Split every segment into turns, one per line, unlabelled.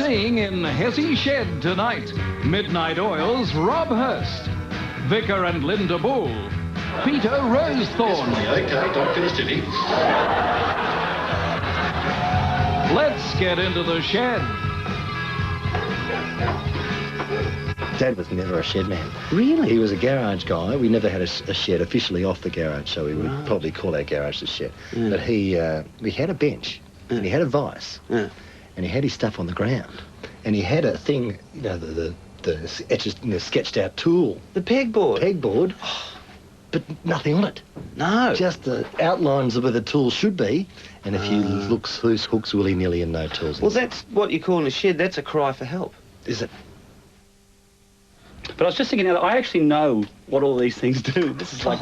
seeing in Hessie Shed tonight. Midnight Oil's Rob Hirst, Vika and Linda Bull, Peter Rosethorn.
Okay, don't finish, Jimmy.
Let's get into the shed.
Dad was never a shed man.
Really?
He was a garage guy. We never had a shed officially off the garage, so we would probably call our garage the shed.
Yeah.
But we had a bench, and he had a vise, and he had his stuff on the ground, and he had a thing, you know, the sketched out tool.
The pegboard?
Pegboard, but nothing on it.
No.
Just the outlines of where the tool should be, and if you look who's hooks willy-nilly and no tools.
Well, that's what you call in a shed. That's a cry for help.
Is it?
But I was just thinking, I actually know what all these things do. This is like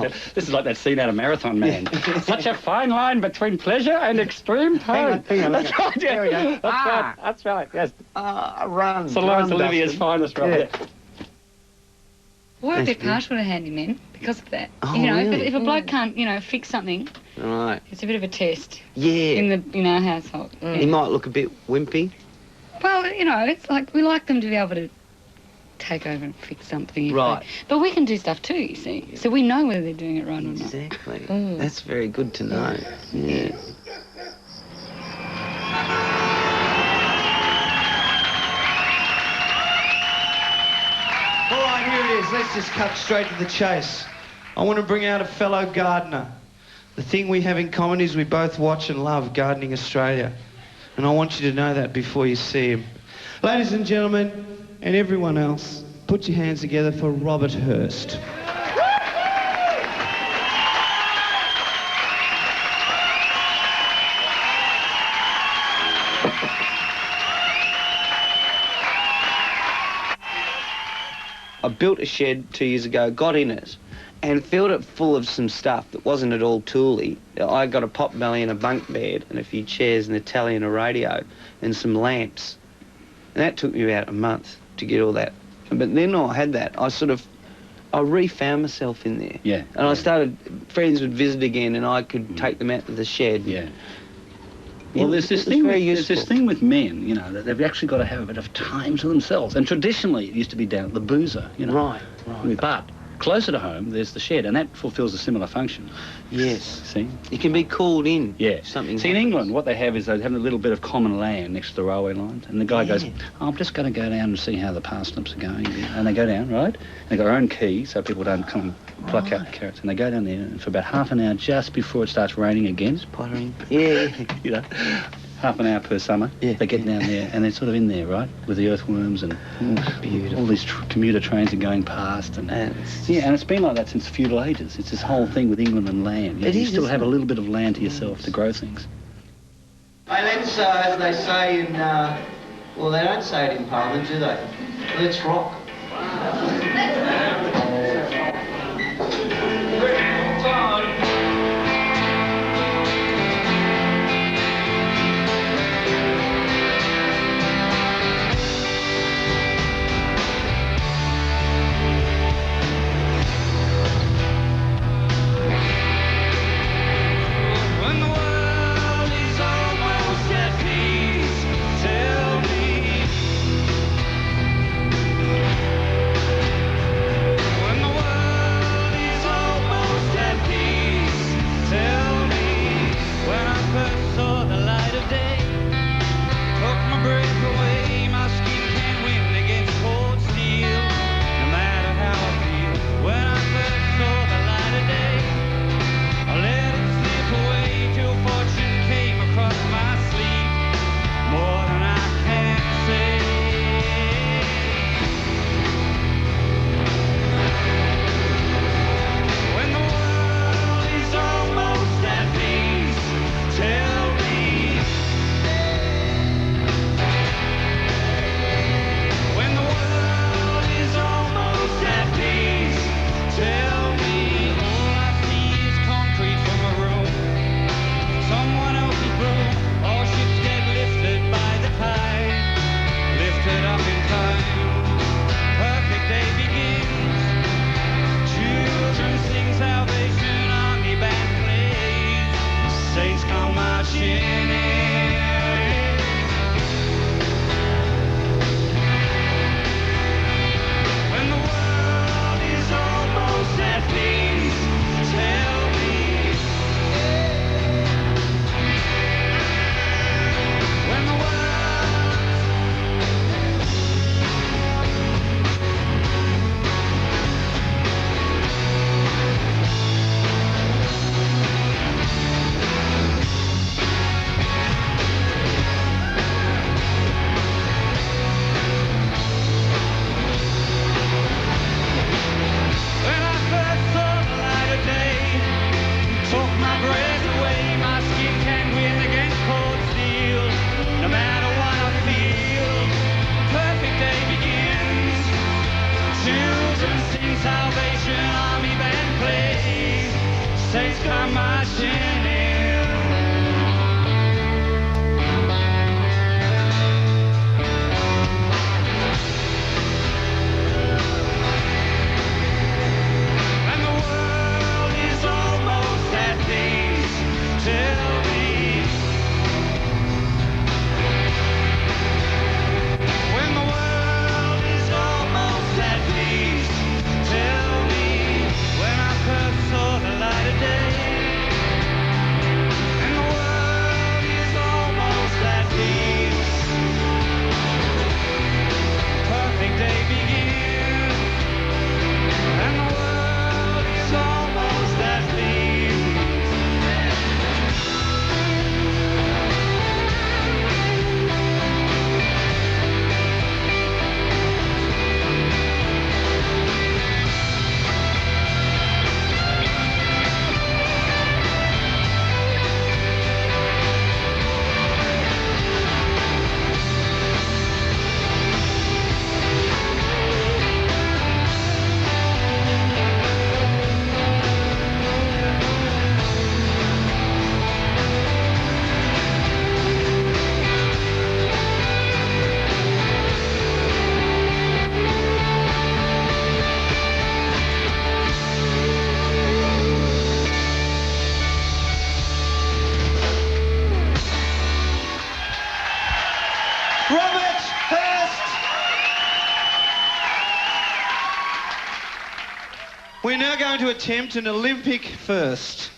that scene out of Marathon Man. Such a fine line between pleasure and extreme pain.
Hang on.
That's right, yeah.
There we go.
That's right, yes.
Run.
So Lawrence Olivier's finest, right?
Yeah.
We're a bit partial to handymen because of that.
Oh,
you know,
really?
if a bloke can't, fix something,
Right.
it's a bit of a test.
Yeah.
In our household.
He might look a bit wimpy.
Well, it's like we like them to be able to take over and fix something.
Right.
But we can do stuff too, you see. So we know whether they're doing it right or not.
Exactly. That's very good to know. Yeah.
All right, here it is. Let's just cut straight to the chase. I want to bring out a fellow gardener. The thing we have in common is we both watch and love Gardening Australia. And I want you to know that before you see him. Ladies and gentlemen, and everyone else, put your hands together for Robert Hirst.
I built a shed 2 years ago, got in it, and filled it full of some stuff that wasn't at all tooly. I got a pot belly and a bunk bed and a few chairs and a telly and a radio and some lamps. And that took me about a month to get all that. But then I had that, I re-found myself in there.
Yeah.
And I started, friends would visit again and I could take them out to the shed.
Yeah. Well, there's this thing with men, that they've actually got to have a bit of time to themselves. And traditionally, it used to be down at the boozer,
Right.
But closer to home, there's the shed, and that fulfills a similar function.
Yes.
See?
You can be called in.
Yeah.
Something
See, in
happens.
England, what they have is they have a little bit of common land next to the railway lines, and the guy goes, I'm just going to go down and see how the parsnips are going. And they go down, right? They've got their own key, so people don't come and pluck out the carrots. And they go down there, and for about half an hour, just before it starts raining again,
Pottering. Yeah.
half an hour per summer, they get down there, and they're sort of in there, right, with the earthworms and all these commuter trains are going past. And it's been like that since feudal ages. It's this whole thing with England and land. You still have a little bit of land to yourself to grow things.
Hey, let's, as they say in, well, they don't say it in Parliament, do they? Let's rock.
children sing Salvation Army band plays. Saints come marching in. When the world is almost at peace, tell me. When the world is almost at peace, tell me when I first saw the light of day. And the world is almost at peace. Perfect day begins. And the world is almost at peace. Robert Hirst. We're now going to attempt an Olympic first.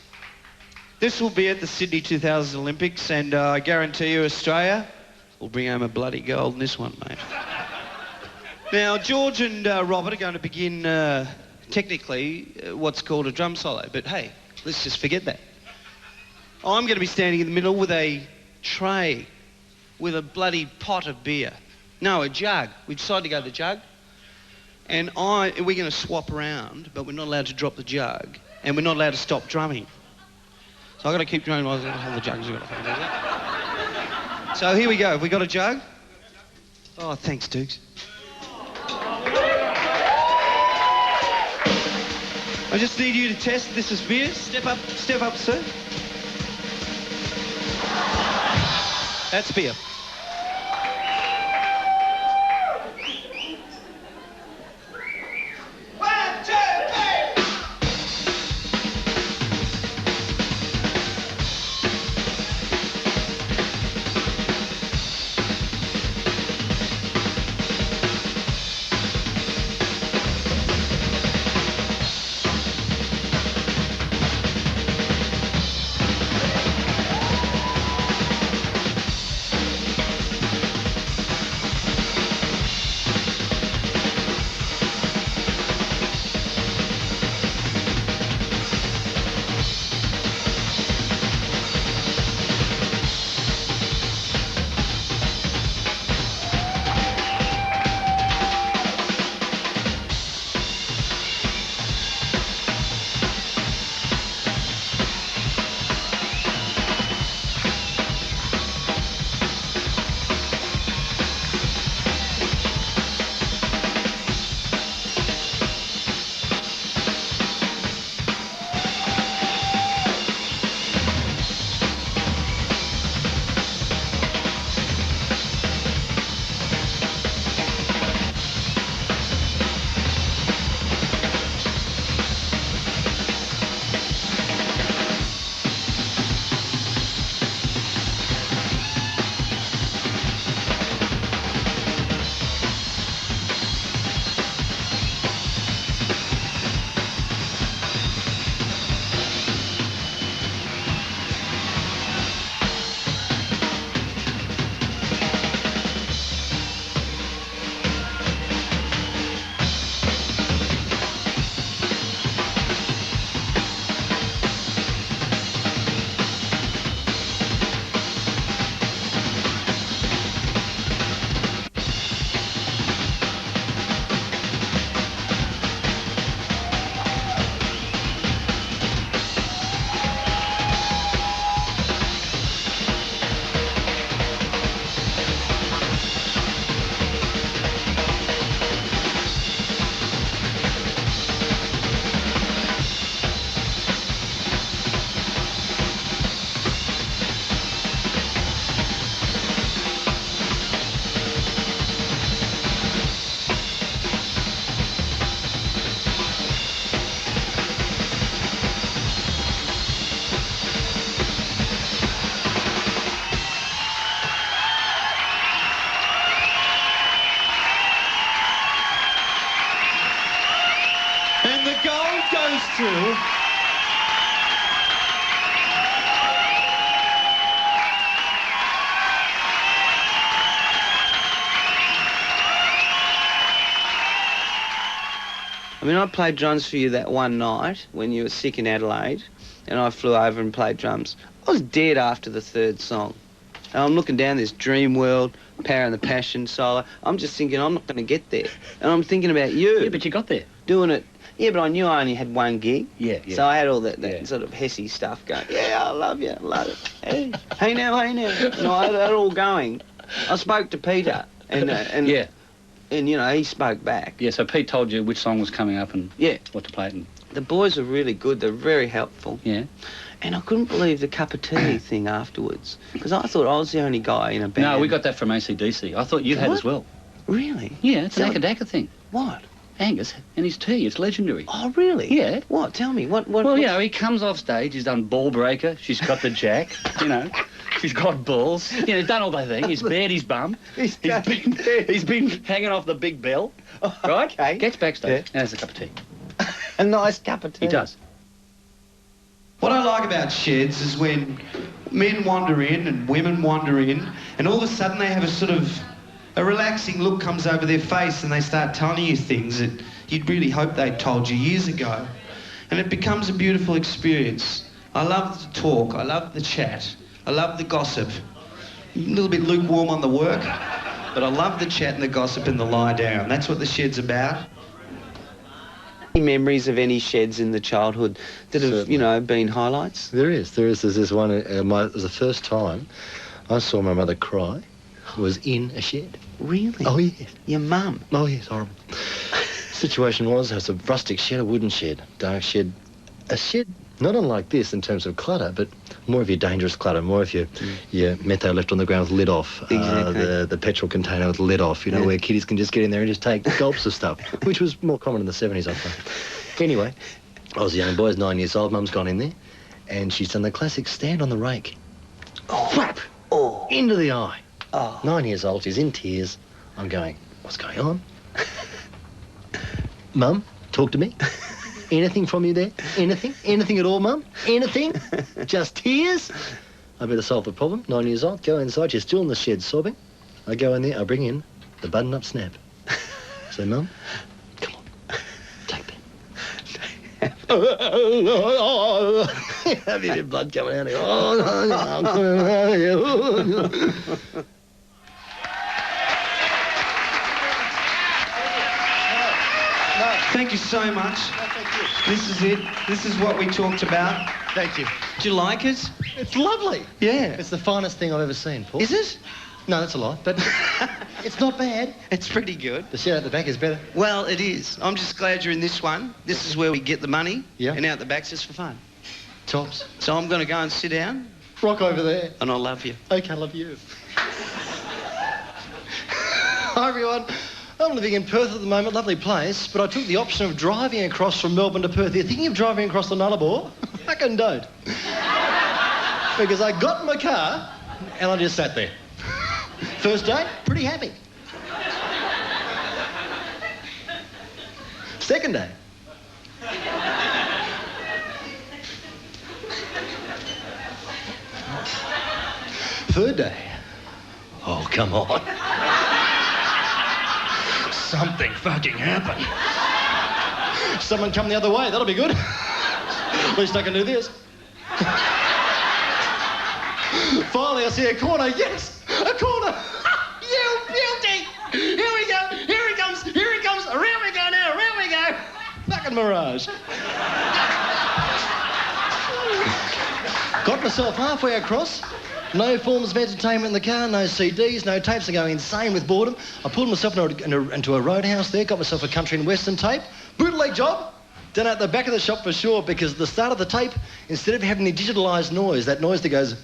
This will be at the Sydney 2000 Olympics, and I guarantee you Australia will bring home a bloody gold in this one, mate. Now, George and Robert are going to begin, technically, what's called a drum solo, but hey, let's just forget that. I'm going to be standing in the middle with a tray with a bloody pot of beer. No, a jug. We decided to go to the jug. And we're going to swap around, but we're not allowed to drop the jug. And we're not allowed to stop drumming. So I've got to keep drumming while I hold the jugs. So here we go. Have we got a jug? Oh, thanks, Dukes. I just need you to test this is beer. Step up, sir. That's beer.
still...
I mean, I played drums for you that one night when you were sick in Adelaide, and I flew over and played drums. I was dead after the third song. And I'm looking down this Dream World, Power and the Passion solo. I'm just thinking, I'm not going to get there. And I'm thinking about you.
Yeah, but you got there.
Doing it. Yeah, but I knew I only had one gig.
Yeah, yeah.
So I had all that sort of Hessie stuff going. Yeah, I love you, I love it. Hey now. You know, I had that all going. I spoke to Peter, and
yeah.
And, you know, he spoke back.
Yeah, so Pete told you which song was coming up and what to play it in.
The boys are really good. They're very helpful.
Yeah.
And I couldn't believe the cup of tea thing afterwards, because I thought I was the only guy in a band.
No, we got that from AC/DC. I thought you had as well.
Really?
Yeah, it's an Akadaka thing.
What?
Angus and his tea. It's legendary.
Oh, really?
Yeah.
What? Tell me. What?
Well, you know, he comes off stage, he's done ball breaker, she's got the jack, you know. She's got balls. You know, he's done all that thing. He's bared his bum. He's been hanging off the big bell. Right?
Okay.
Gets backstage and has a cup of tea.
A nice cup of tea.
He does.
What I like about sheds is when men wander in and women wander in, and all of a sudden they have a sort of a relaxing look comes over their face, and they start telling you things that you'd really hope they'd told you years ago. And it becomes a beautiful experience. I love the talk, I love the chat, I love the gossip. A little bit lukewarm on the work, but I love the chat and the gossip and the lie down. That's what the shed's about.
Any memories of any sheds in the childhood that have,
Certainly.
you know, been highlights?
There is. There's this one, it was the first time I saw my mother cry, was in a shed.
Really?
Oh, yes.
Your mum?
Oh, yes, horrible. Situation was, it was a rustic shed, a wooden shed, dark shed. A shed not unlike this in terms of clutter, but more of your dangerous clutter, more of your metho left on the ground with lid off,
Exactly.
the petrol container with lid off, you know, where kiddies can just get in there and just take gulps of stuff, which was more common in the 70s, I think. Anyway, I was a young boy, I was 9 years old, Mum's gone in there, and she's done the classic stand on the rake.
Oh.
Whap!
Oh.
Into the eye.
Oh.
9 years old, she's in tears. I'm going, what's going on? Mum, talk to me. Anything from you there? Anything? Anything at all, Mum? Anything? Just tears? I better solve the problem. 9 years old, go inside. She's still in the shed sobbing. I go in there, I bring in the button-up snap. Say, Mum, come on, take that. Have you blood coming out of you?
Thank you so much. This is it. This is what we talked about.
Thank you.
Do you like it?
It's lovely.
Yeah.
It's the finest thing I've ever seen, Paul.
Is it?
No, that's a lie, but it's not bad.
It's pretty good.
The shed at the back is better.
Well, it is. I'm just glad you're in this one. This is where we get the money.
Yeah.
And out the back's just for fun.
Tops.
So I'm going to go and sit down,
Rock over there.
and I love you.
Okay, love you. Hi, everyone. I'm living in Perth at the moment, lovely place, but I took the option of driving across from Melbourne to Perth. You're thinking of driving across the Nullarbor? Fucking don't. Because I got in my car and I just sat there. First day, pretty happy. Second day. Third day. Oh, come on. Something fucking happened. Someone come the other way, that'll be good. At least I can do this. Finally, I see a corner. Yes, a corner. You beauty. Here we go. Here he comes. Here he comes. Around we go now. Around we go. Fucking mirage. Got myself halfway across. No forms of entertainment in the car, no CDs, no tapes. I go insane with boredom. I pulled myself into a roadhouse there, got myself a country and western tape. Bootleg job. Done out the back of the shop for sure, because at the start of the tape, instead of having the digitalised noise, that noise that goes...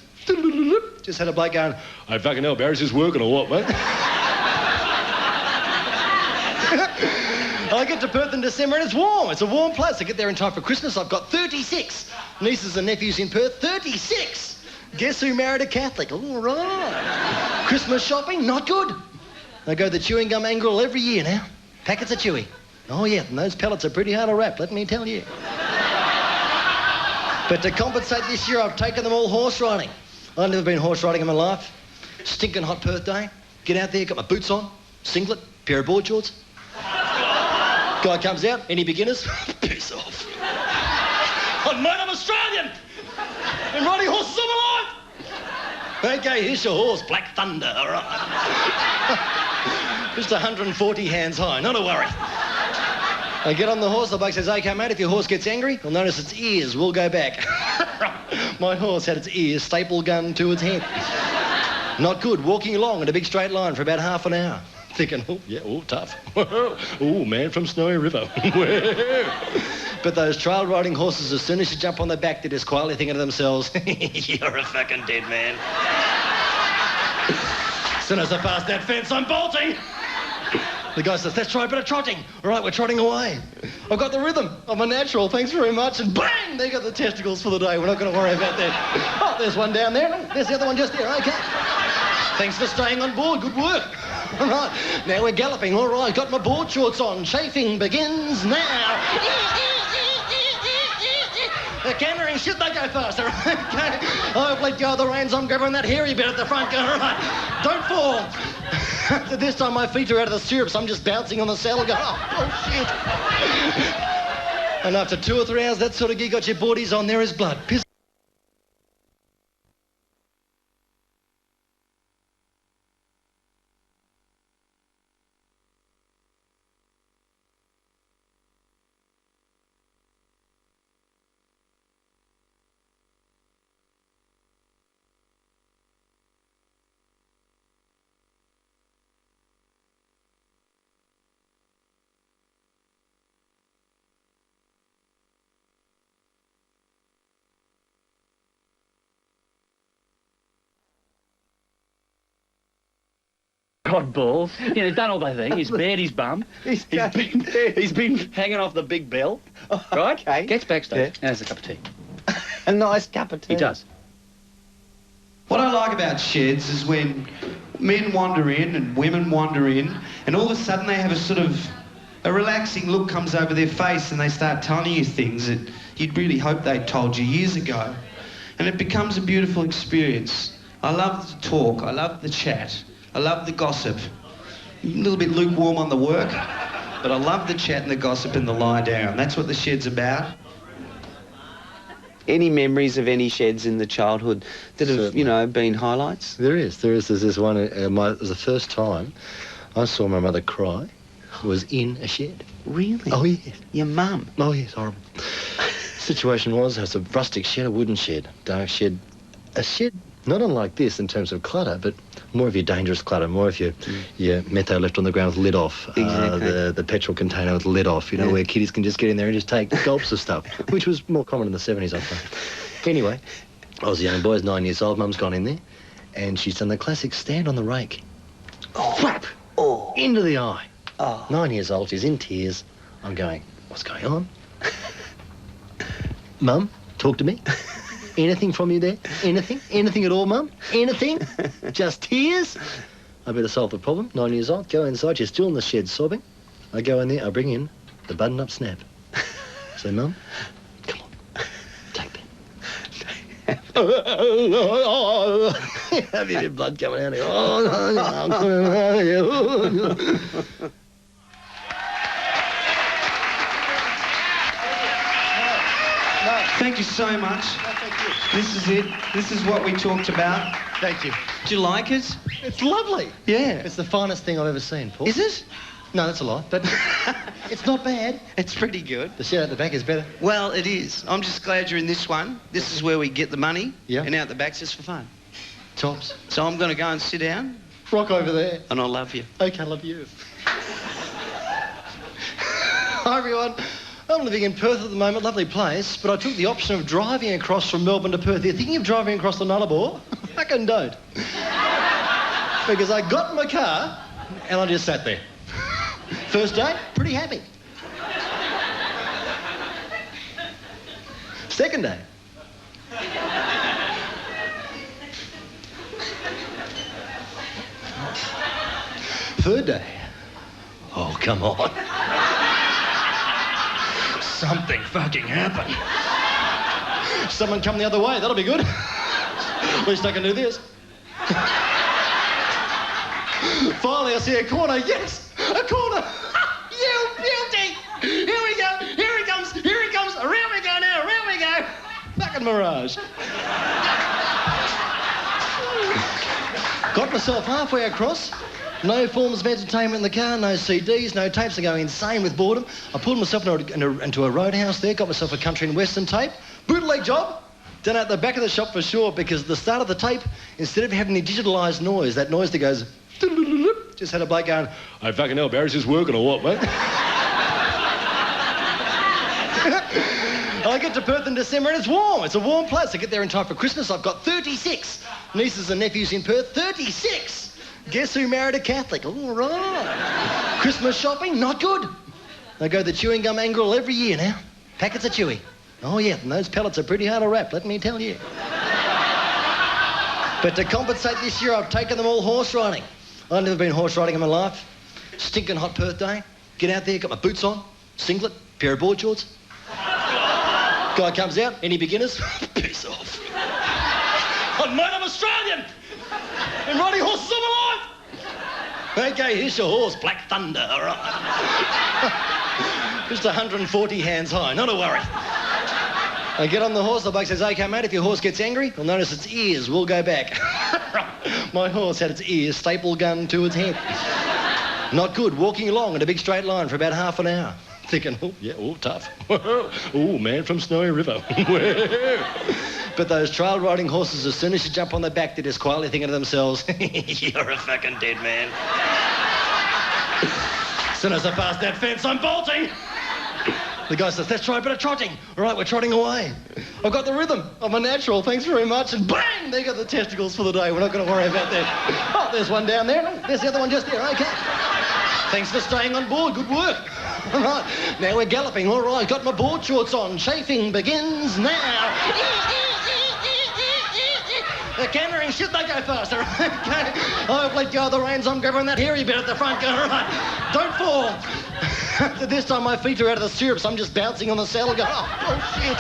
just had a bloke going, I fucking know, Barry's just working or what, mate? I get to Perth in December and it's warm. It's a warm place. I get there in time for Christmas. I've got 36 nieces and nephews in Perth. 36! Guess who married a Catholic? All right. Christmas shopping, not good. I go to the chewing gum angle every year now. Packets of chewy. Oh, yeah, and those pellets are pretty hard to wrap, let me tell you. But to compensate this year, I've taken them all horse riding. I've never been horse riding in my life. Stinking hot Perth day. Get out there, got my boots on, singlet, pair of board shorts. Guy comes out, any beginners? Piss off. I'm Australian! Been riding horses all my life! Okay, here's your horse, Black Thunder, all right. Just 140 hands high, not a worry. I get on the horse, the bloke says, OK, mate, if your horse gets angry, you'll notice its ears will go back. My horse had its ears staple gun to its head. Not good, walking along in a big straight line for about half an hour. Thinking, oh, yeah, oh, tough. Oh, man from Snowy River. But those trail riding horses, as soon as you jump on their back, they're just quietly thinking to themselves, you're a fucking dead man. As soon as I pass that fence, I'm bolting. The guy says, let's try a bit of trotting. All right, we're trotting away. I've got the rhythm. I'm a natural, thanks very much. And bang, they got the testicles for the day. We're not going to worry about that. Oh, there's one down there. There's the other one just there. OK. Thanks for staying on board. Good work. All right, now we're galloping. All right, got my board shorts on. Chafing begins now. The cantering, should they go faster? Okay. I've let go of the reins. I'm grabbing that hairy bit at the front. All right, don't fall. This time my feet are out of the stirrups. I'm just bouncing on the saddle going, oh shit. And after 2 or 3 hours, that sort of gig got your boardies on, there is blood. Piss.
God balls. You know, he's done all that thing. He's bared his bum. He's been hanging off the big bell.
Oh,
right?
Okay.
Gets backstage.
Yeah.
And has a cup of tea.
A nice cup of tea.
He does.
What I like about sheds is when men wander in and women wander in, and all of a sudden they have a sort of a relaxing look comes over their face, and they start telling you things that you'd really hope they'd told you years ago. And it becomes a beautiful experience. I love the talk, I love the chat, I love the gossip. A little bit lukewarm on the work, but I love the chat and the gossip and the lie down. That's what the shed's about.
Any memories of any sheds in the childhood that have,
Certainly.
you know, been highlights?
There is. There's this one. It was the first time I saw my mother cry. Was in a shed.
Really?
Oh, yes.
Your mum?
Oh, yes, horrible. Situation was, it was a rustic shed, a wooden shed, dark shed. A shed not unlike this in terms of clutter, but more of your dangerous clutter, more of your metho left on the ground with lid off,
Exactly.
the petrol container with the lid off, you know, where kiddies can just get in there and just take gulps of stuff, which was more common in the 70s, I think. Anyway, I was a young boy, I was 9 years old, Mum's gone in there, and she's done the classic stand on the rake.
Oh.
Whap!
Oh.
Into the eye.
Oh.
9 years old, she's in tears. I'm going, what's going on? Mum, talk to me. Anything from you there? Anything? Anything at all, Mum? Anything? Just tears? I better solve the problem. 9 years old, go inside. She's still in the shed sobbing. I go in there, I bring in the button-up snap. Say, Mum, come on, take that. Have you had blood coming out of you? Oh,
Thank you so much. This is it. This is what we talked about.
Thank you.
Do you like it?
It's lovely.
Yeah.
It's the finest thing I've ever seen, Paul.
Is it?
No, that's a lie, but it's not bad.
It's pretty good.
The shed at the back is better.
Well, it is. I'm just glad you're in this one. This is where we get the money.
Yeah.
And out the back's just for fun.
Tops.
So I'm going to go and sit down,
Rock over there.
and I'll love you.
Okay, I love you. Hi, everyone. I'm living in Perth at the moment, lovely place, but I took the option of driving across from Melbourne to Perth. You're thinking of driving across the Nullarbor? Fucking don't. Because I got in my car and I just sat there. First day, pretty happy. Second day. Third day. Oh, come on. Something fucking happened. Someone come the other way, that'll be good. At least I can do this. Finally, I see a corner. Yes, a corner. You beauty! Here we go. Here he comes. Here he comes. Around we go now. Around we go. Fucking mirage. Got myself halfway across. No forms of entertainment in the car, no CDs, no tapes. I go insane with boredom. I pulled myself into a roadhouse there, got myself a country and western tape. Bootleg job. Done out the back of the shop for sure, because at the start of the tape, instead of having the digitalised noise, that noise that goes... just had a bloke going, "I fucking hell, Barry, is this working or what, mate?" I get to Perth in December and it's warm. It's a warm place. I get there in time for Christmas. I've got 36 nieces and nephews in Perth. 36! Guess who married a Catholic? All right. Christmas shopping, not good. I go to the chewing gum angle every year now. Packets of chewy. Oh, yeah, and those pellets are pretty hard to wrap, let me tell you. But to compensate this year, I've taken them all horse riding. I've never been horse riding in my life. Stinking hot Perth day. Get out there, got my boots on, singlet, pair of board shorts. Guy comes out, any beginners? Piss off. I'm Australian. Been riding horses all my life. Okay, here's your horse, Black Thunder, all right. Just 140 hands high, not a worry. I get on the horse, the bloke says, "Okay, mate, if your horse gets angry, you'll notice its ears will go back." My horse had its ears staple gun to its head. Not good, walking along in a big straight line for about half an hour. Thinking, oh, yeah, oh, tough. Oh, man from Snowy River. But those trail riding horses, as soon as you jump on their back, they're just quietly thinking to themselves, "You're a fucking dead man." As soon as I pass that fence, I'm bolting. The guy says, "Let's try a bit of trotting." All right, we're trotting away. I've got the rhythm. I'm a natural, thanks very much. And bang, there go the testicles for the day. We're not going to worry about that. Oh, there's one down there. Oh, there's the other one just there. Okay. Thanks for staying on board. Good work. All right, now we're galloping. All right, got my board shorts on. Chafing begins now. The cantering, should they go faster? Okay. I've let go of the reins. I'm grabbing that hairy bit at the front. Go, all right. Don't fall. This time my feet are out of the stirrups. I'm just bouncing on the saddle going, oh shit.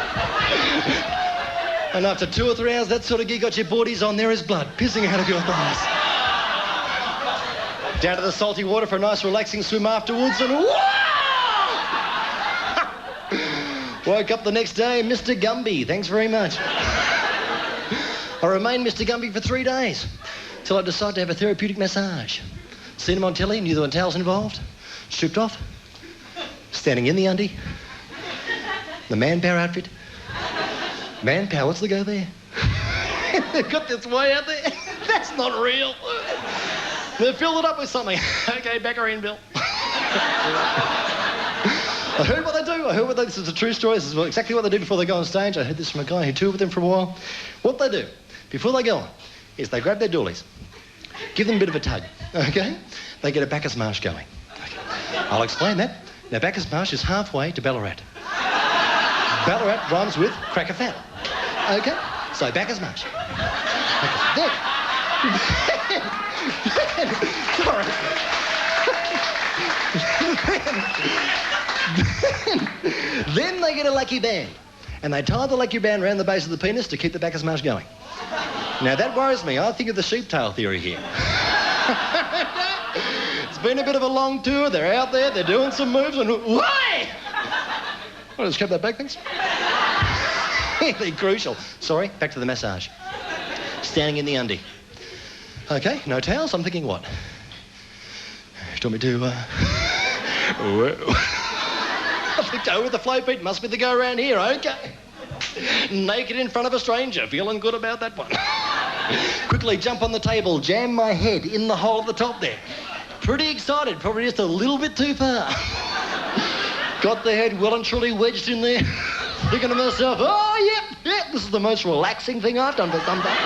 And after 2 or 3 hours, that sort of gig got your boardies on, there is blood pissing out of your thighs. Down to the salty water for a nice relaxing swim afterwards, and whoa! Woke up the next day, Mr. Gumby. Thanks very much. I remained Mr. Gumby for 3 days, till I decided to have a therapeutic massage. Seen him on telly, knew there were towels involved, stripped off, standing in the undie, the manpower outfit. Manpower, what's the go there? They've got this way out there. That's not real. They've filled it up with something. Okay, back her in, Bill. I heard what they do. This is a true story. This is exactly what they do before they go on stage. I heard this from a guy who toured with them for a while. What they do before they go on is they grab their doolies, give them a bit of a tug, okay? They get a Bacchus march going. Okay. I'll explain that. Now, Bacchus march is halfway to Ballarat. Ballarat rhymes with cracker fat. Okay? So, Bacchus march. Okay. Then they get a lucky band, and they tie the lucky band around the base of the penis to keep the Bacchus march going. Now, that worries me. I think of the sheep tail theory here. It's been a bit of a long tour. They're out there, they're doing some moves, and why? Well, just keep that back, thanks. Really crucial. Sorry, back to the massage. Standing in the undie. Okay, no towels. I'm thinking what? Do you want me to, Whoa. I think over the flow beat. Must be the go around here. Okay. Naked in front of a stranger. Feeling good about that one. Quickly jump on the table. Jam my head in the hole at the top there. Pretty excited. Probably just a little bit too far. Got the head well and truly wedged in there. Thinking to myself, oh, yep, this is the most relaxing thing I've done for some time.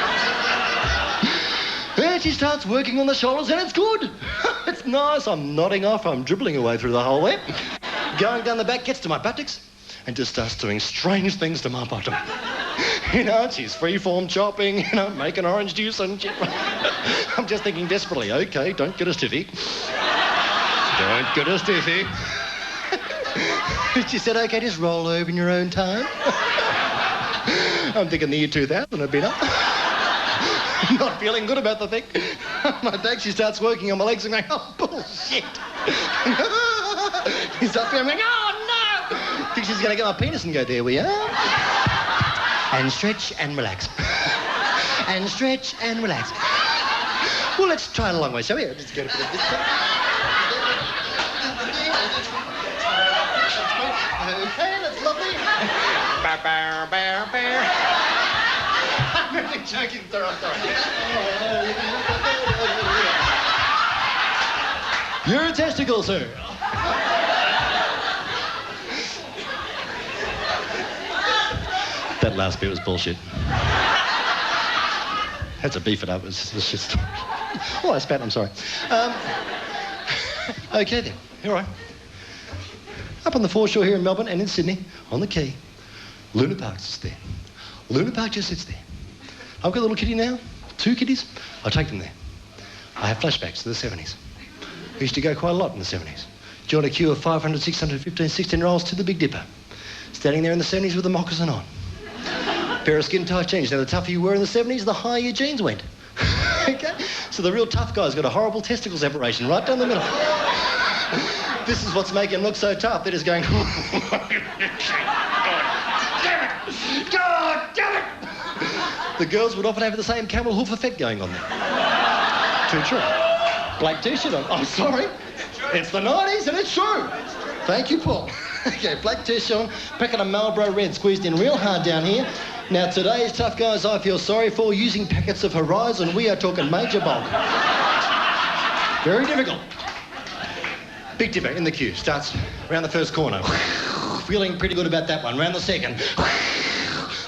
And she starts working on the shoulders, and it's good. It's nice. I'm nodding off. I'm dribbling away through the hole there. Going down the back, gets to my buttocks, and just starts doing strange things to my bottom. You know, she's free-form chopping, you know, making orange juice and shit. I'm just thinking desperately, okay, don't get a stiffy. Don't get a stiffy. She said, okay, just roll over in your own time. I'm thinking the year 2000 had been up. Not feeling good about the thing. My back, she starts working on my legs and going, oh, bullshit. He's up here, I'm going, oh, no. Think she's going to get my penis and go, there we are. And stretch and relax. And stretch and relax. Well, let's try it a long way, shall we? Just get a bit of this stuff. Okay, that's lovely. Bow, bow, bow, bow. I'm really joking, sir. I'm sorry. You're a testicle, sir. That last bit was bullshit. Had to beef it up. It's just... Oh, I spat. I'm sorry. Okay, then. All right. Up on the foreshore here in Melbourne and in Sydney, on the quay, Luna Park's just there. Luna Park just sits there. I've got a little kitty now, 2 kitties. I take them there. I have flashbacks to the 70s. We used to go quite a lot in the 70s. Joined a queue of 500, 600, 15, 16-year-olds to the Big Dipper. Standing there in the 70s with a moccasin on. Pair of skin-tight jeans. Now, the tougher you were in the 70s, the higher your jeans went. Okay? So the real tough guy's got a horrible testicles operation right down the middle. This is what's making him look so tough. They're just going... God damn it! God damn it! The girls would often have the same camel hoof effect going on there. Too true. Black T-shirt on. I'm sorry. It's the 90s and it's true. Thank you, Paul. Okay, black T-shirt on, packet of Marlboro Red squeezed in real hard down here. Now, today's tough guys I feel sorry for using packets of Horizon. We are talking major bulk. Very difficult. Big Dipper in the queue. Starts around the first corner. Feeling pretty good about that one. Round the second.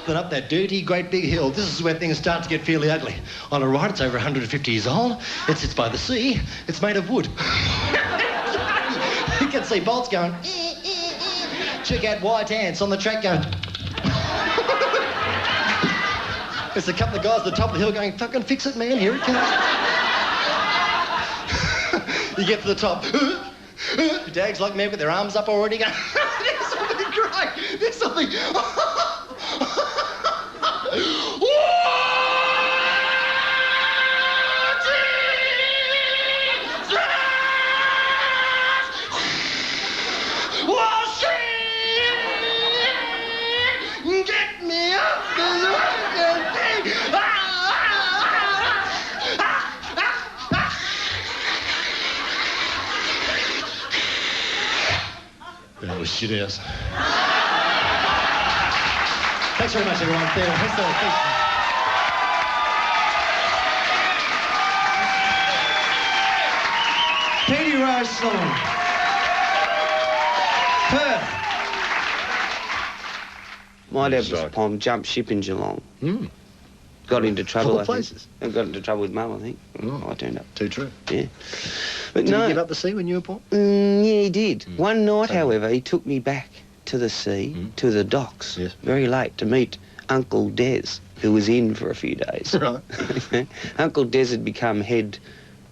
Then up that dirty, great big hill. This is where things start to get fairly ugly. On the right, it's over 150 years old. It sits by the sea. It's made of wood. You can see bolts going. Check out white ants on the track going. There's a couple of guys at the top of the hill going, fucking fix it, man. Here it comes. You get to the top. Dags like me with their arms up already going, there's something great. There's something... Get me up this fucking thing! That was shit ass. Thanks very much, everyone.
Petey Rose song. Perth.
My dad was upon jumped ship in Geelong. Got into trouble,
Full of places.
I got into trouble with Mum, I think. I turned up.
Too true.
Yeah. But
Did
no.
he give up the sea when you were born?
Yeah, he did. One night, however, he took me back to the sea, to the docks, very late, to meet Uncle Des, who was in for a few days.
Right.
Uncle Des had become head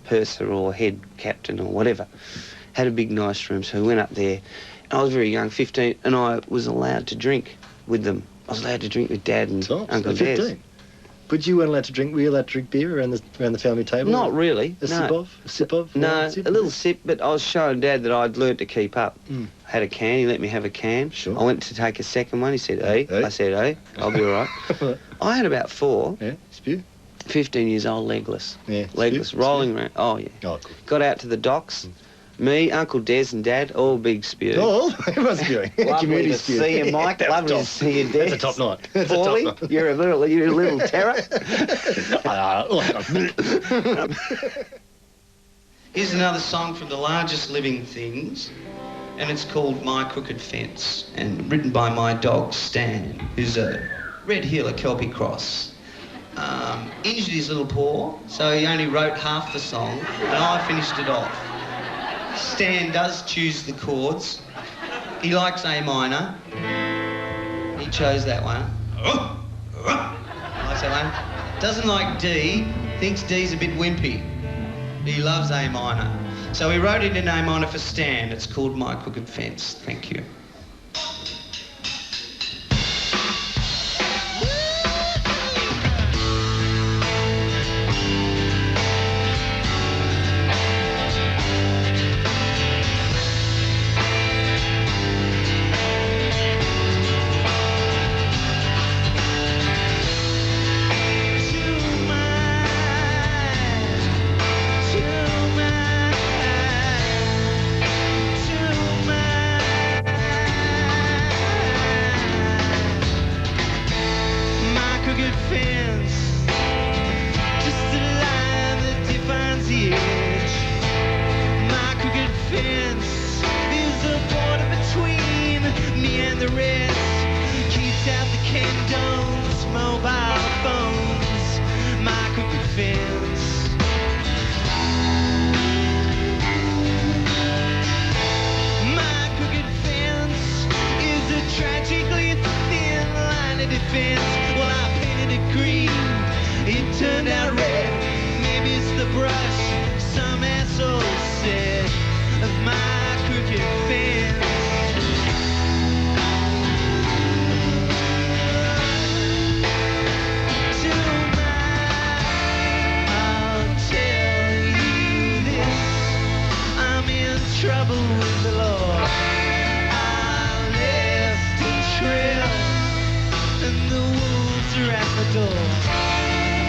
purser or head captain or whatever. Had a big, nice room, so we went up there. I was very young, 15, and I was allowed to drink with them. I was allowed to drink with Dad and Uncle Des.
15. But you weren't allowed to drink. Were you allowed to drink beer around the family table?
Not really.
A sip of?
No,
a
little sip, but I was showing Dad that I'd learnt to keep up. I had a can, he let me have a can.
Sure.
I went to take a second one, he said, hey. I said, hey, I'll be all right. I had about 4.
Yeah, spew.
15 years old, legless.
Yeah.
Legless, rolling around. Oh, yeah.
Oh, cool.
Got out to the docks. Me, Uncle Des and Dad, all big spew.
Oh, everyone's spewing.
Lovely
Community
to
spew.
see you, Mike.
That was
Lovely to
top.
see you, Des.
That's a top night. That's a
Paulie,
top night.
you're a little terror.
Here's another song from the largest living things, and it's called My Crooked Fence, and written by my dog Stan, who's a Red Heeler Kelpie Cross. Injured his little paw, so he only wrote half the song, and I finished it off. Stan does choose the chords. He likes A minor. He chose that one. Likes that one. Doesn't like D, thinks D's a bit wimpy. He loves A minor. So he wrote it in A minor for Stan. It's called My Crooked Fence. Thank you.
and the rest. Keeps out the condones, mobile phones, my crooked fence. My crooked fence is a tragically thin line of defense. Well, I painted it green, it turned out red. Maybe it's the brush, some asshole said, of my crooked fence. Trouble with the law. I left a trail and the wolves are at the door.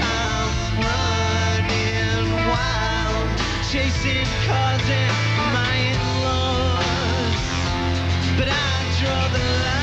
I'm running wild, chasing cars and my in-laws, but I draw the line.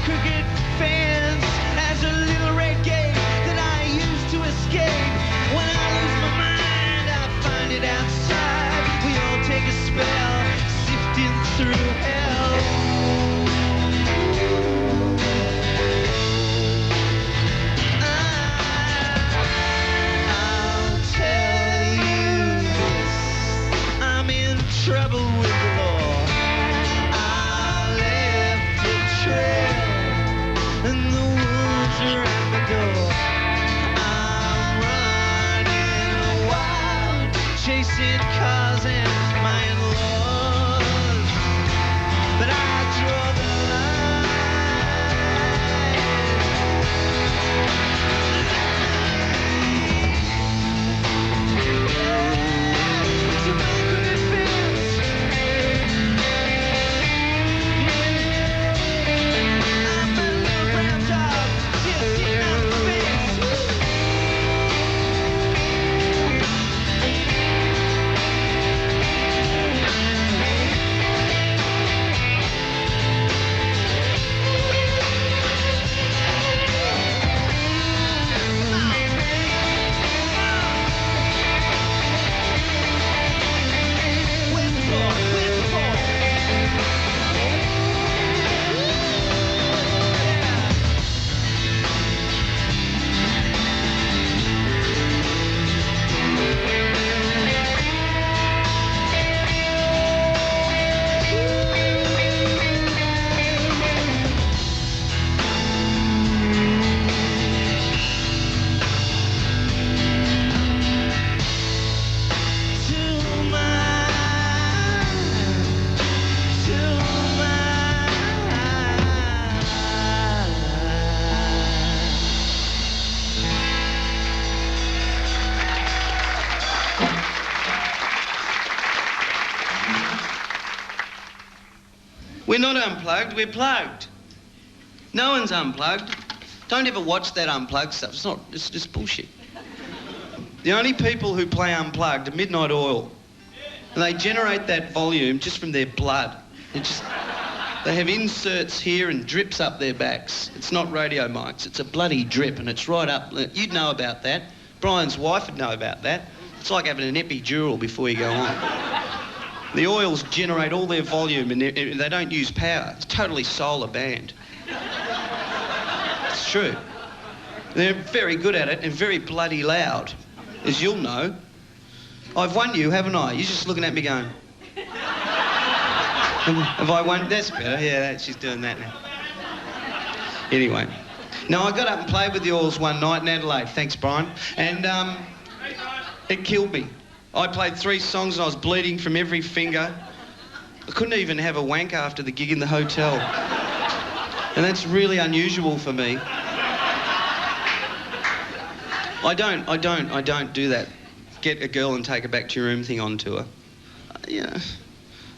Crooked fence has a little red gate that I use to escape. When I lose my mind, I find it outside. We all take a spell, sifting through hell. I'll tell you this, I'm in trouble with the law. I left a trail and the wolves are at the door. I'm running wild, chasing cars and my in-laws, but I draw the line. To my crooked fence. I'm a little brown dog, just sitting on the fence. Where's the ball? Where's the ball? We're not unplugged, we're plugged. No one's unplugged. Don't ever watch that unplugged stuff. It's just bullshit. The only people who play unplugged are Midnight Oil. And they generate that volume just from their blood. They have inserts here and drips up their backs. It's not radio mics, it's a bloody drip and it's right up. You'd know about that. Brian's wife would know about that. It's like having an epidural before you go on. The oils generate all their volume and they don't use power. It's totally solar band. It's true. They're very good at it and very bloody loud, as you'll know. I've won you, haven't I? You're just looking at me going... Have I won? That's better. Yeah, she's doing that now. Anyway. No, I got up and played with the oils one night in Adelaide. Thanks, Brian. And it killed me. I played 3 songs and I was bleeding from every finger. I couldn't even have a wank after the gig in the hotel. And that's really unusual for me. I don't do that. Get a girl and take her back to your room thing on tour. You know,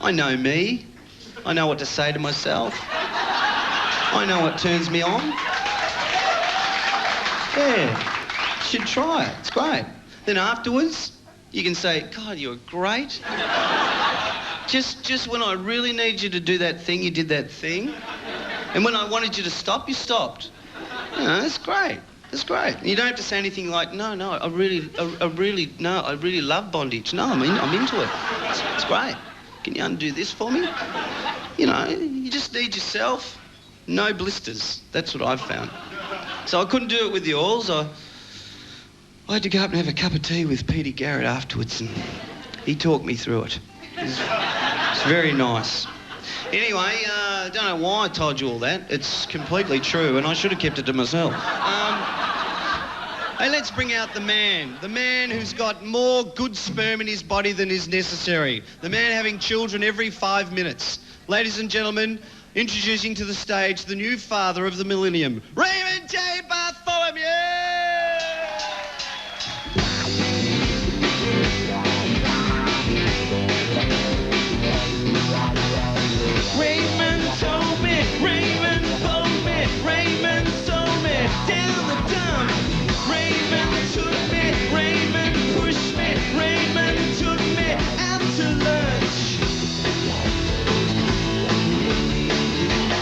I know me. I know what to say to myself. I know what turns me on. Yeah, should try it. It's great. Then afterwards, you can say, God, you were great.
Just when I really need you to do that thing, you did that thing. And when I wanted you to stop, you stopped. You know, that's great. That's great. You don't have to say anything like, no, I really love bondage. No, I'm into it. It's great. Can you undo this for me? You know, you just need yourself. No blisters. That's what I've found. So I couldn't do it with the oils. I had to go up and have a cup of tea with Peter Garrett afterwards, and he talked me through it. It's very nice. Anyway, I don't know why I told you all that. It's completely true, and I should have kept it to myself. Hey, let's bring out the man who's got more good sperm in his body than is necessary. The man having children every 5 minutes. Ladies and gentlemen, introducing to the stage the new father of the millennium, Raymond J. Bartholomew! Raymond told me, Raymond pulled me, Raymond sold me down the dump. Raymond took me, Raymond pushed me, Raymond took me out to lunch.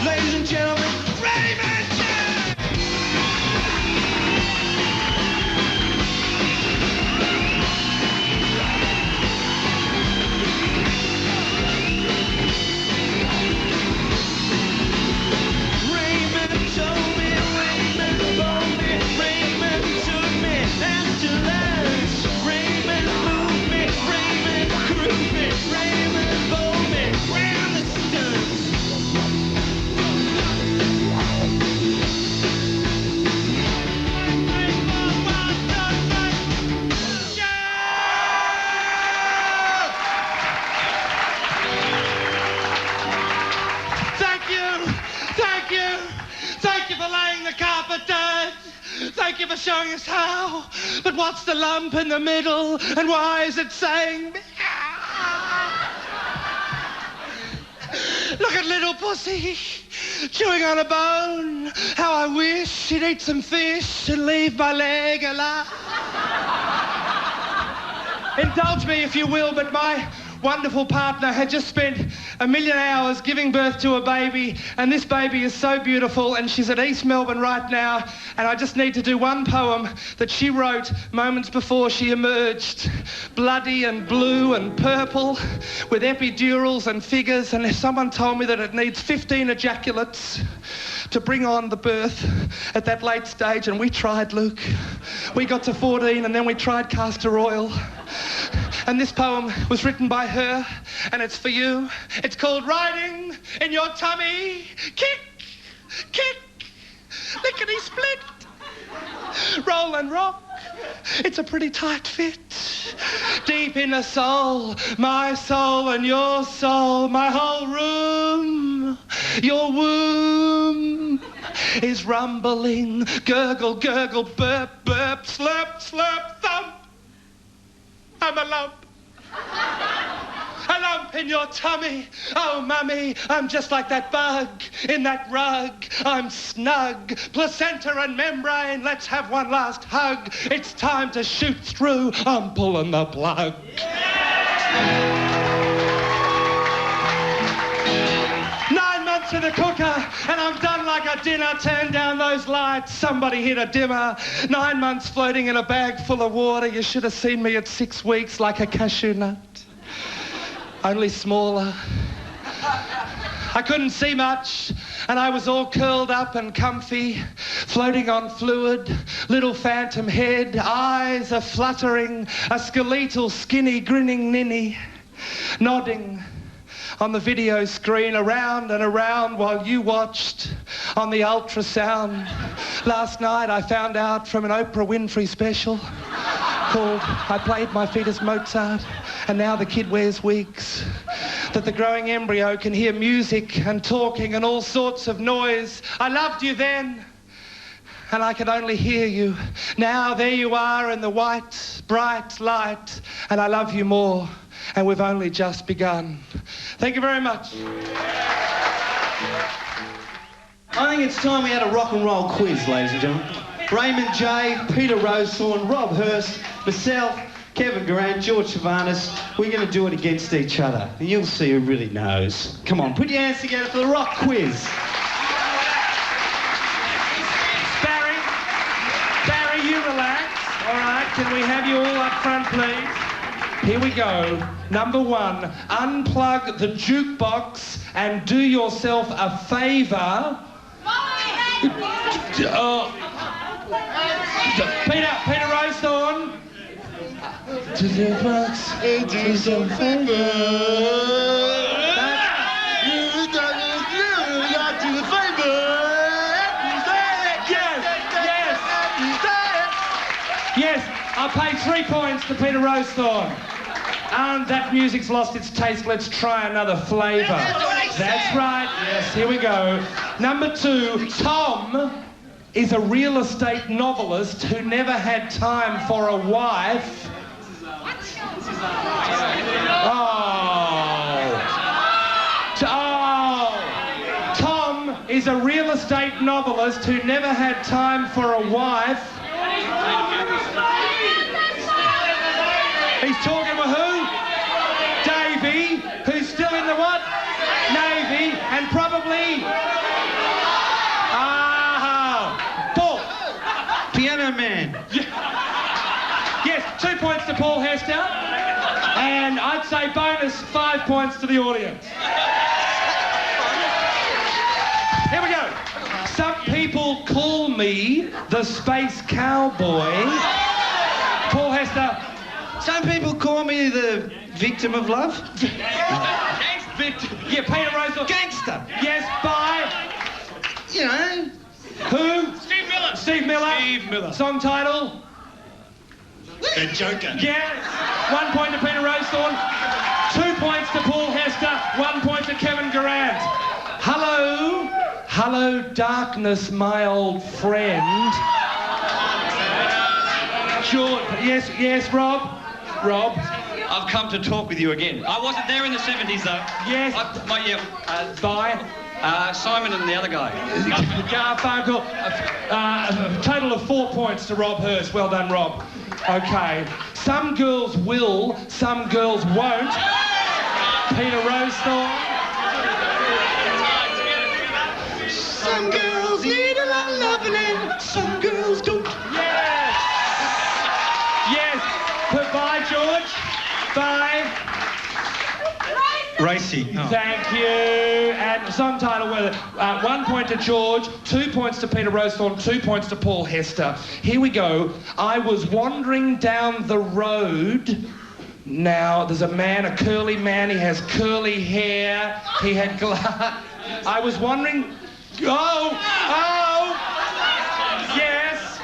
Ladies and gentlemen, Raymond J. Thank you for showing us how. But what's the lump in the middle? And why is it saying... Look at little pussy, chewing on a bone. How I wish she'd eat some fish and leave my leg alive. Indulge me if you will, but my wonderful partner had just spent 1,000,000 hours giving birth to a baby, and this baby is so beautiful, and she's at East Melbourne right now, and I just need to do one poem that she wrote moments before she emerged, bloody and blue and purple, with epidurals and figures, and someone told me that it needs 15 ejaculates to bring on the birth at that late stage, and we tried, Luke. We got to 14, and then we tried castor oil. And this poem was written by her, and it's for you. It's called Riding in Your Tummy. Kick, kick, lickety-split. Roll and rock. It's a pretty tight fit. Deep in the soul, my soul and your soul, my whole room, your womb is rumbling. Gurgle, gurgle, burp, burp, slurp, slurp, thump. I'm a lump. A lump in your tummy. Oh, mummy, I'm just like that bug in that rug. I'm snug. Placenta and membrane, let's have one last hug. It's time to shoot through. I'm pulling the plug. Yeah! 9 months in the cooker, and I'm done like a dinner. Turn down those lights. Somebody hit a dimmer. 9 months floating in a bag full of water. You should have seen me at 6 weeks like a cashew nut. Only smaller. I couldn't see much, and I was all curled up and comfy, floating on fluid, little phantom head, eyes a fluttering, a skeletal, skinny, grinning ninny, nodding on the video screen around and around while you watched on the ultrasound. Last night I found out from an Oprah Winfrey special called I Played My Fetus Mozart and Now the Kid Wears Wigs, that the growing embryo can hear music and talking and all sorts of noise. I loved you then, and I could only hear you. Now there you are in the white, bright light, and I love you more, and we've only just begun. Thank you very much.
I think it's time we had a rock and roll quiz, ladies and gentlemen. Raymond J, Peter Rosethorn, Rob Hirst, myself,
Kevin Durant, George Savanas. We're going to do it against each other. And you'll see who really knows. Come on, put your hands together for the rock quiz.
Barry, you relax. All right, can we have you all up front, please? Here we go. Number 1, unplug the jukebox and do yourself a favour. Peter Rosethorne. To the box and do yourself a favour. Yes, I'll pay 3 points to Peter Rosethorne. And that music's lost its taste. Let's try another flavour. That's right. Yes, here we go. Number 2, Tom is a real estate novelist who never had time for a wife. Tom is a real estate novelist who never had time for a wife. He's talking with who? Davey, who's still in the what? Navy, and probably... Paul.
Piano Man.
Yes, 2 points to Paul Hester. And I'd say bonus 5 points to the audience. Here we go. Some people call me the Space Cowboy. Paul Hester.
Some people call me the victim of love.
Victim. Yeah, Peter Rosethorne.
Gangster.
Yes, by...
You know.
Who?
Steve Miller.
Steve Miller.
Steve Miller.
Song title?
The Joker.
Yes. 1 point to Peter Rosethorne. 2 points to Paul Hester. 1 point to Kevin Durant. Hello. Hello, darkness, my old friend. George. Yes, Rob.
I've come to talk with you again. I wasn't there in the 70s, though.
Yes. Bye.
Simon and the other guy.
Phone call. A total of 4 points to Rob Hirst. Well done, Rob. Okay. Some girls will, some girls won't. Peter Rosethorne.
Some girls need a lot of loving and some girls don't.
Yes. Bye, George. Bye.
Racy. Oh.
Thank you. And song title, 1 point to George, 2 points to Peter Rosethorne, 2 points to Paul Hester. Here we go. I was wandering down the road. Now, there's a man, a curly man. He has curly hair. He had I was wondering... Oh! Yes!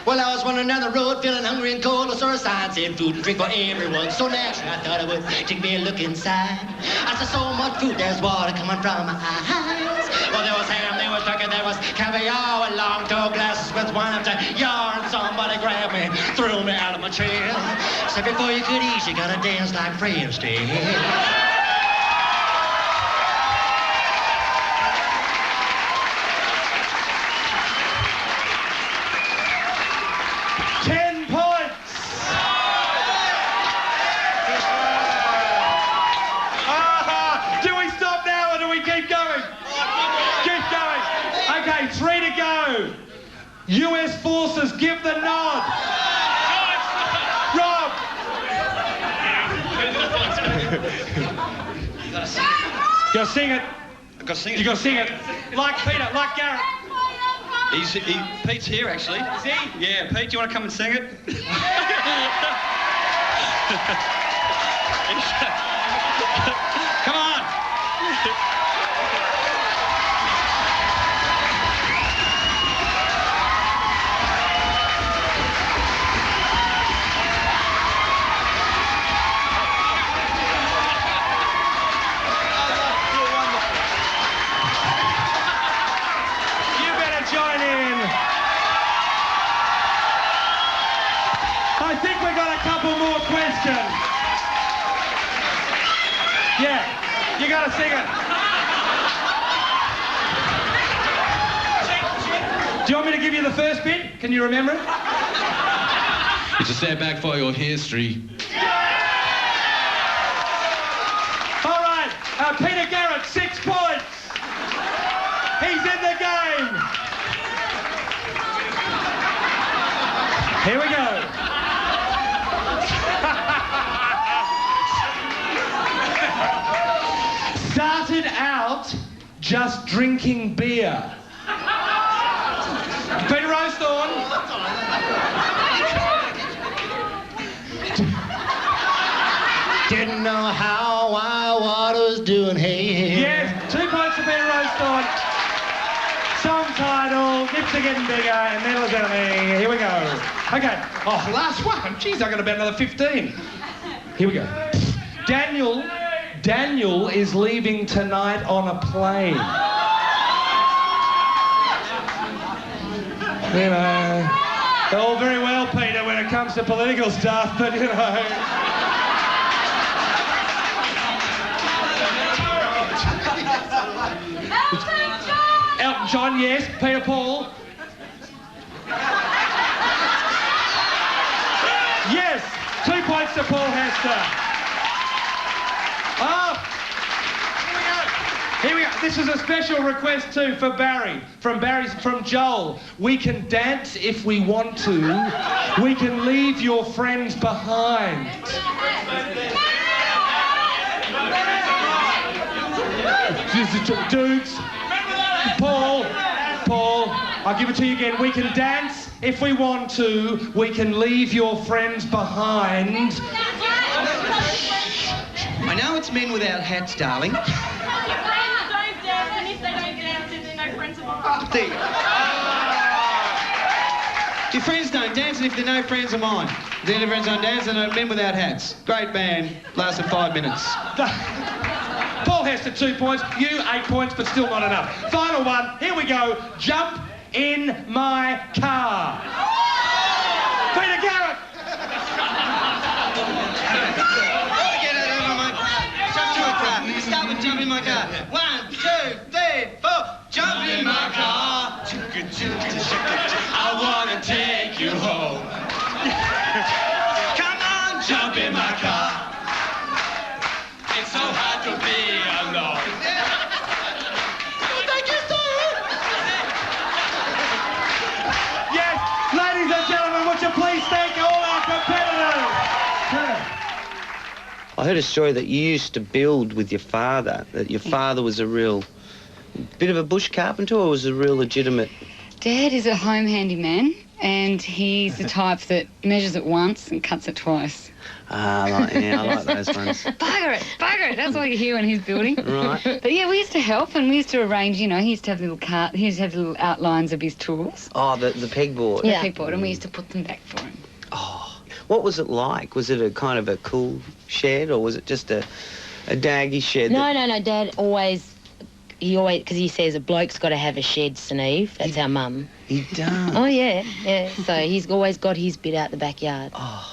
Well, I was wandering down the road, feeling hungry and cold. I saw a sign saying food and drink for everyone. So naturally, I thought I would take me a look inside. I saw so much food, there's water coming from my eyes. Well, there was ham, there was turkey, there was caviar, with long tall glasses with wine up to yarn. Somebody grabbed me, threw me out of my chair. Said before you could eat, you gotta dance like Fred Astaire.
10 points! Do we stop now or do we keep going? Keep going. Okay, 3 to go. US forces, give the nod. Rob! You gotta sing it.
I've got to sing it.
You gotta sing it. Like Peter, like Garrett.
Pete's here, actually.
Is he?
Yeah, Pete, do you want to come and sing it? Come on.
Join in. I think we got a couple more questions. Yeah, you gotta sing it. Do you want me to give you the first bit? Can you remember it?
It's a setback for your history.
All right, Peter Garrett, 6 points. He's in the game. Here we go. Started out just drinking beer. Peter Rosethorn.
Didn't know how, why, what I was doing here.
Yes, 2 points for Peter Rosethorn. Song title, Nips Are Getting Bigger, and Medals Enemy. Here we go. Okay. Oh, last one. Jeez, I got about another 15. Here we go. Daniel is leaving tonight on a plane. You know, all very well, Peter, when it comes to political stuff, but you know. Elton John, yes. Peter Paul. Yes, 2 points to Paul Hester. Oh, here we go. This is a special request too for Barry. From Joel. We can dance if we want to. We can leave your friends behind. Dudes. Paul, I'll give it to you again. We can dance if we want to. We can leave your friends behind.
I know it's men without hats, darling.
Your friends don't dance, and if they don't get out, then they're no friends of mine.
There you go. Your friends don't dance, and if they're no friends of mine. Then your friends don't dance, and they're men without hats. Great band, lasted 5 minutes.
Paul Hester, 2 points. You, 8 points, but still not enough. Final one. Here we go. Jump in my car. Peter Garrett.
Start with jump in my car. 1, 2, 3, 4. Jump in my car.
I wanna take you home.
Come on,
Jump in my car. It's so hard to be alone.
Yes, ladies and gentlemen, would you please thank all our competitors?
I heard a story that you used to build with your father, that your father was a real bit of a bush carpenter, or was a real legitimate...
Dad is a home handyman, and he's the type that measures it once and cuts it twice.
Yeah, I like those ones.
Bugger it, that's what you hear when he's building.
Right.
But yeah, we used to help, and we used to arrange, you know, he used to have he used to have little outlines of his tools.
Oh, the pegboard.
The pegboard, and we used to put them back for him.
Oh, what was it like? Was it a kind of a cool shed, or was it just a daggy shed?
No, Dad always, because he says a bloke's got to have a shed, Steve. That's our mum.
He does?
Oh, yeah. So he's always got his bit out the backyard.
Oh,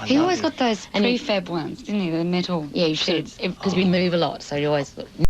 He always got those prefab ones, didn't he? The metal
Yeah,
sheds.
because we move a lot, so he always...